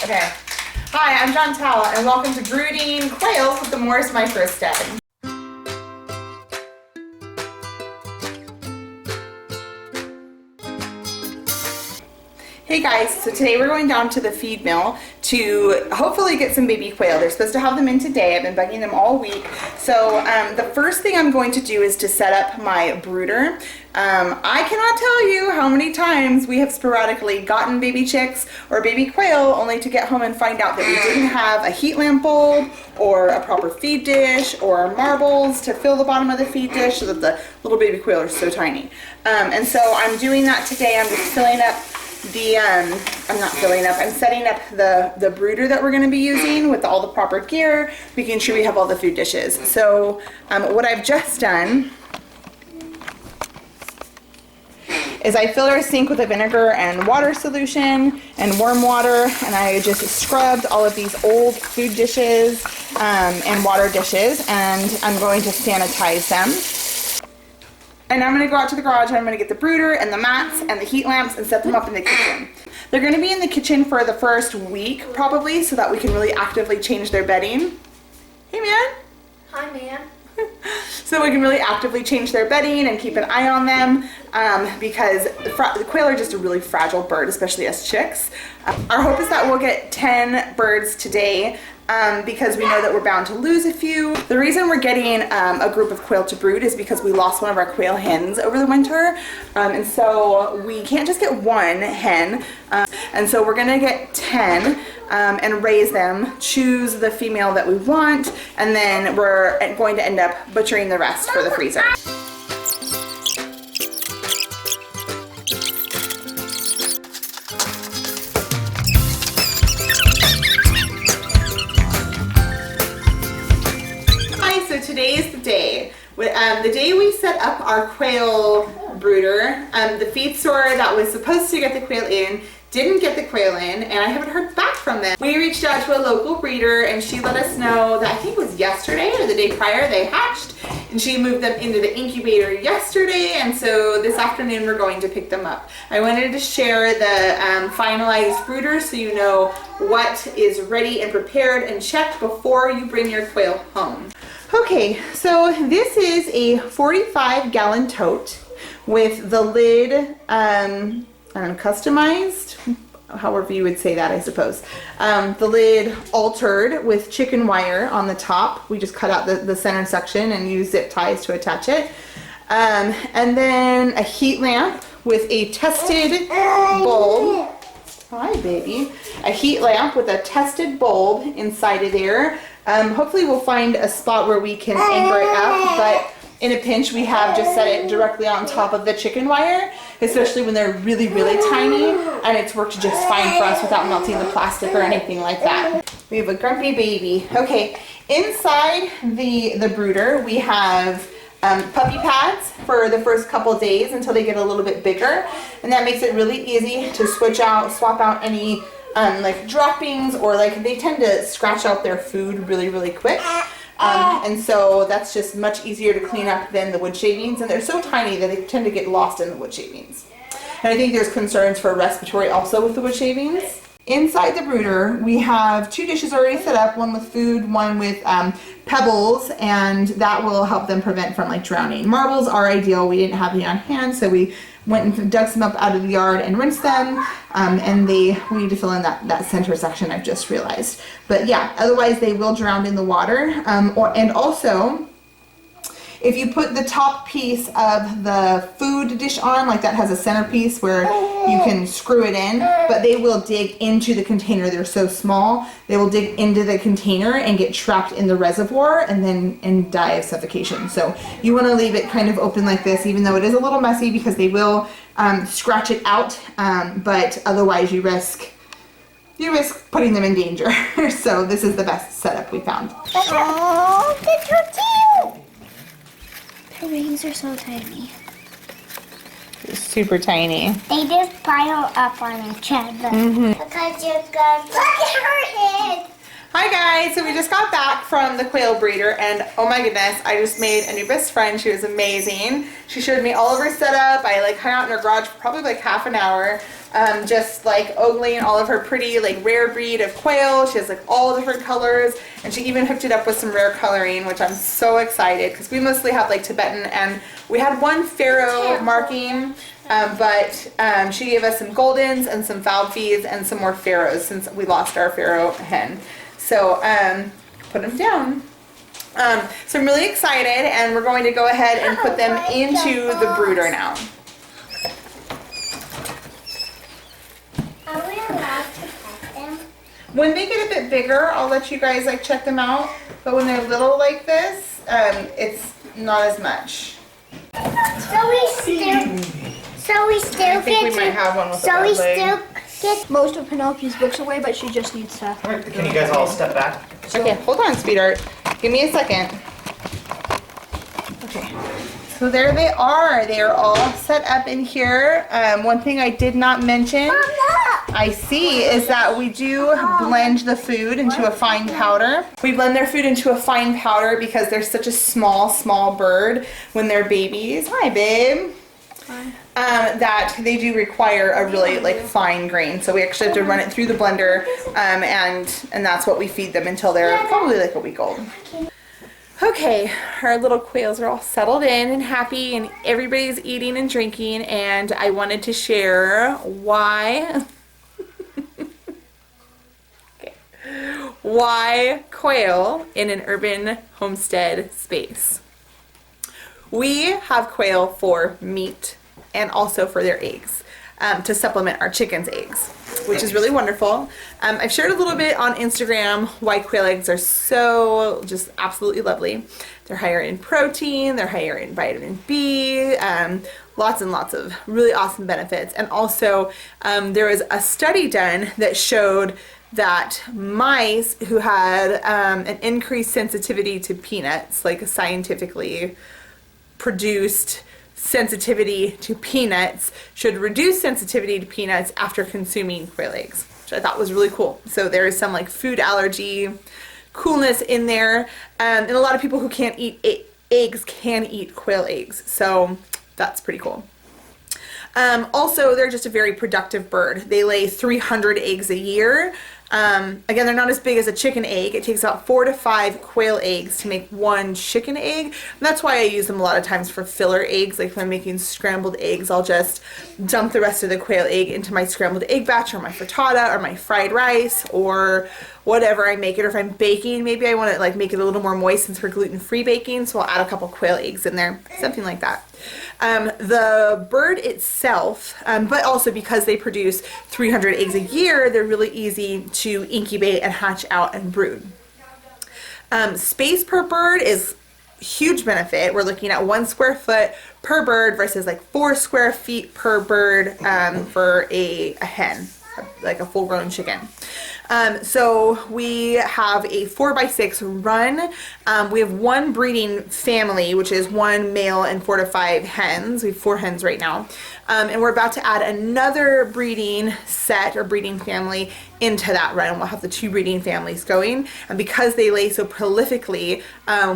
Okay. Hi, I'm Chantal, and welcome to Brooding Quails with the Microstead. Hey guys, so today we're going down to the feed mill to hopefully get some baby quail. They're supposed to have them in today. I've been bugging them all week. So the first thing I'm going to do is to set up my brooder. I cannot tell you how many times we have sporadically gotten baby chicks or baby quail only to get home and find out that we didn't have a heat lamp bulb or a proper feed dish or marbles to fill the bottom of the feed dish so that the little baby quail are so tiny. And so I'm doing that today. I'm just filling up I'm setting up the brooder that we're going to be using with all the proper gear, making sure we have all the food dishes. So what I've just done is I filled our sink with a vinegar and water solution and warm water, and I just scrubbed all of these old food dishes and water dishes, and I'm going to sanitize them. And I'm going to go out to the garage and I'm going to get the brooder and the mats and the heat lamps and set them up in the kitchen. They're going to be in the kitchen for the first week probably so that we can really actively change their bedding. Hey man. Hi ma'am. So we can really actively change their bedding and keep an eye on them because the quail are just a really fragile bird, especially as chicks. Our hope is that we'll get 10 birds today because we know that we're bound to lose a few. The reason we're getting a group of quail to brood is because we lost one of our quail hens over the winter, and so we can't just get one hen, and so we're gonna get 10 and raise them, choose the female that we want, and then we're going to end up butchering the rest for the freezer. So today is the day. The day we set up our quail brooder. The feed store that was supposed to get the quail in didn't get the quail in, and I haven't heard back from them. We reached out to a local breeder and she let us know that I think it was yesterday or the day prior they hatched, and she moved them into the incubator yesterday, and so this afternoon we're going to pick them up. I wanted to share the finalized brooder so you know what is ready and prepared and checked before you bring your quail home. Okay, so this is a 45-gallon tote with the lid customized, however you would say that, I suppose. The lid altered with chicken wire on the top. We just cut out the center section and used zip ties to attach it. And then a heat lamp with a tested bulb. Hi, baby. A heat lamp with a tested bulb inside of there. Hopefully we'll find a spot where we can anchor it up, but in a pinch we have just set it directly on top of the chicken wire, especially when they're really, really tiny, and it's worked just fine for us without melting the plastic or anything like that. We have a grumpy baby. Okay, inside the brooder we have puppy pads for the first couple days until they get a little bit bigger, and that makes it really easy to swap out any like droppings, or like they tend to scratch out their food really, really quick. And so that's just much easier to clean up than the wood shavings, and they're so tiny that they tend to get lost in the wood shavings. And I think there's concerns for respiratory also with the wood shavings. Inside the brooder we have 2 dishes already set up, one with food, one with pebbles, and that will help them prevent from like drowning. Marbles are ideal. We didn't have any on hand, so we went and dug some up out of the yard and rinsed them, and we need to fill in that center section, I've just realized. But yeah, otherwise they will drown in the water. And also, if you put the top piece of the food dish on, like that has a centerpiece where you can screw it in, but they will dig into the container. They're so small, they will dig into the container and get trapped in the reservoir and die of suffocation. So you want to leave it kind of open like this, even though it is a little messy because they will scratch it out, but otherwise you risk putting them in danger. So this is the best setup we found. Oh, that's so cute! Her wings are so tiny. Super tiny. They just pile up on each other. Because you're gonna look at her head. Hi guys, so we just got back from the quail breeder, and oh my goodness, I just made a new best friend. She was amazing. She showed me all of her setup. I hung out in her garage for probably like half an hour. just like ogling all of her pretty like rare breed of quail. She has like all different colors, and she even hooked it up with some rare coloring, which I'm so excited because we mostly have like Tibetan, and we had one pharaoh marking, but she gave us some goldens and some falfies and some more pharaohs since we lost our pharaoh hen. So put them down. So I'm really excited, and we're going to go ahead and put them into the brooder now. Are we allowed to pet them? When they get a bit bigger, I'll let you guys like check them out. But when they're little like this, it's not as much. So we still I think we might have one with a bad leg. get most of Penelope's books away, but she just needs to. Can you guys all step back? Okay, hold on, sweetheart. Give me a second. Okay. So there they are. They are all set up in here. One thing I did not mention, I see, is that we do blend the food into a fine powder. We blend their food into a fine powder because they're such a small bird when they're babies. Hi, babe. Hi. That they do require a really like fine grain. So we actually have to run it through the blender, and that's what we feed them until they're probably like a week old. Okay, our little quails are all settled in and happy, and everybody's eating and drinking, and I wanted to share why why quail in an urban homestead space. We have quail for meat and also for their eggs, to supplement our chickens' eggs, which is really wonderful. I've shared a little bit on Instagram why quail eggs are so just absolutely lovely. They're higher in protein, they're higher in vitamin B, lots and lots of really awesome benefits. And also there was a study done that showed that mice who had an increased sensitivity to peanuts, like a scientifically produced sensitivity to peanuts, should reduce sensitivity to peanuts after consuming quail eggs, which I thought was really cool. So there is some like food allergy coolness in there, and a lot of people who can't eat eggs can eat quail eggs, so that's pretty cool. Also, they're just a very productive bird. They lay 300 eggs a year. Again, they're not as big as a chicken egg. It takes about 4 to 5 quail eggs to make one chicken egg. And that's why I use them a lot of times for filler eggs. Like if I'm making scrambled eggs, I'll just dump the rest of the quail egg into my scrambled egg batch or my frittata or my fried rice or whatever I make it. Or if I'm baking, maybe I want to like make it a little more moist since we're gluten-free baking, so I'll add a couple quail eggs in there, something like that. The bird itself, but also because they produce 300 eggs a year, they're really easy to incubate and hatch out and brood. Space per bird is huge benefit. We're looking at 1 square foot per bird versus like 4 square feet per bird for a hen, like a full-grown chicken. So we have a 4x6 run. We have 1 breeding family, which is 1 male and 4 to 5 hens. We have 4 hens right now. And we're about to add another breeding set or breeding family into that run. We'll have the 2 breeding families going. And because they lay so prolifically,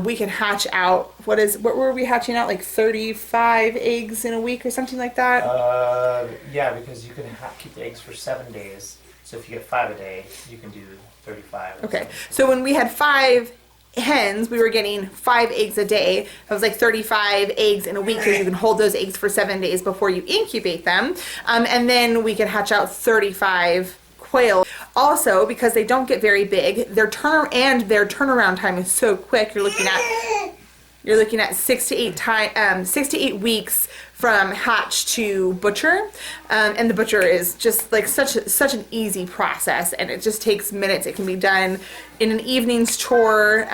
we can hatch out, what were we hatching out? Like 35 eggs in a week or something like that? Yeah, because you can keep the eggs for 7 days. So if you get 5 a day, you can do 35. Okay, so when we had 5 hens, we were getting 5 eggs a day. That was like 35 eggs in a week because you can hold those eggs for 7 days before you incubate them. And then we can hatch out 35 quail. Also, because they don't get very big, their turnaround time is so quick. You're looking at 6 to 8 weeks from hatch to butcher, and the butcher is just like such an easy process, and it just takes minutes. It can be done in an evening's chore.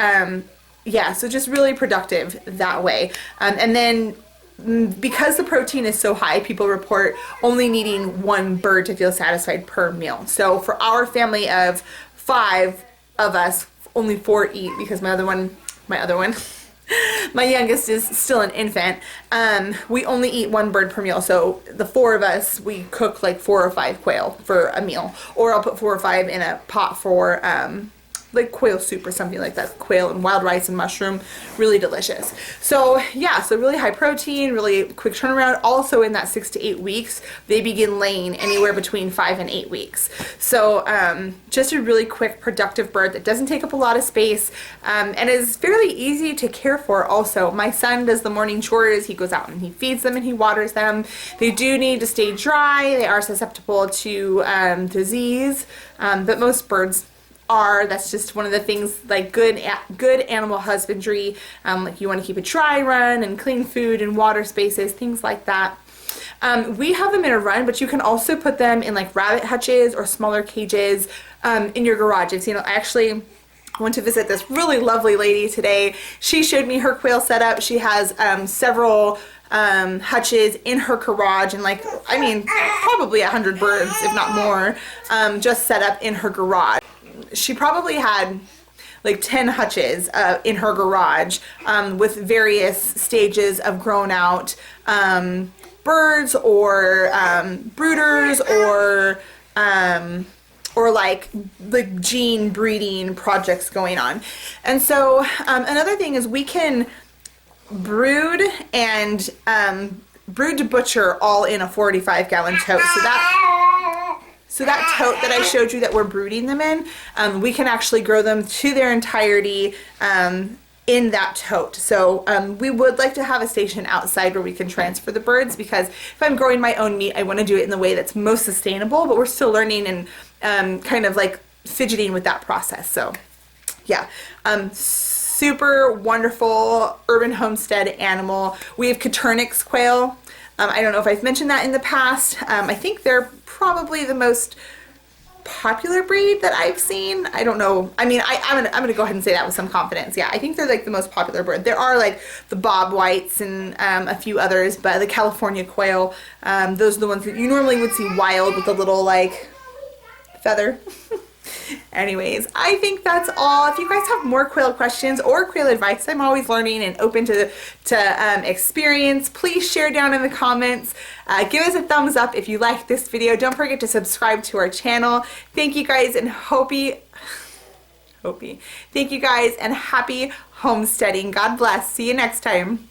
Yeah, so just really productive that way. And then because the protein is so high, people report only needing 1 bird to feel satisfied per meal. So for our family of 5 of us, only 4 eat because my other one my youngest is still an infant. We only eat 1 bird per meal, so the 4 of us, we cook like 4 or 5 quail for a meal, or I'll put 4 or 5 in a pot for like quail soup or something like that. Quail and wild rice and mushroom, really delicious. So yeah, so really high protein, really quick turnaround. Also in that 6 to 8 weeks, they begin laying anywhere between 5 and 8 weeks. So just a really quick, productive bird that doesn't take up a lot of space and is fairly easy to care for also. My son does the morning chores. He goes out and he feeds them and he waters them. They do need to stay dry. They are susceptible to disease, but most birds are. That's just one of the things, like good animal husbandry, like you want to keep a dry run and clean food and water spaces, things like that. We have them in a run, but you can also put them in like rabbit hutches or smaller cages in your garage. I've seen, I actually went to visit this really lovely lady today. She showed me her quail setup. She has several hutches in her garage, and like, I mean, probably 100 birds, if not more, just set up in her garage. She probably had like 10 hutches in her garage with various stages of grown out birds or brooders or like gene breeding projects going on. And so another thing is we can brood and brood to butcher all in a 45-gallon tote. So that tote that I showed you that we're brooding them in, we can actually grow them to their entirety in that tote. So we would like to have a station outside where we can transfer the birds, because if I'm growing my own meat, I want to do it in the way that's most sustainable, but we're still learning and kind of like fidgeting with that process. So yeah, super wonderful urban homestead animal. We have Caturnix quail. I don't know if I've mentioned that in the past. I think they're probably the most popular breed that I've seen. I don't know. I mean, I'm gonna go ahead and say that with some confidence. Yeah, I think they're like the most popular bird. There are like the bob whites and a few others, but the California quail, those are the ones that you normally would see wild with a little like feather. Anyways, I think that's all. If you guys have more quail questions or quail advice, I'm always learning and open to experience. Please share down in the comments. Give us a thumbs up if you like this video. Don't forget to subscribe to our channel. Thank you guys, and thank you guys, and happy homesteading. God bless. See you next time.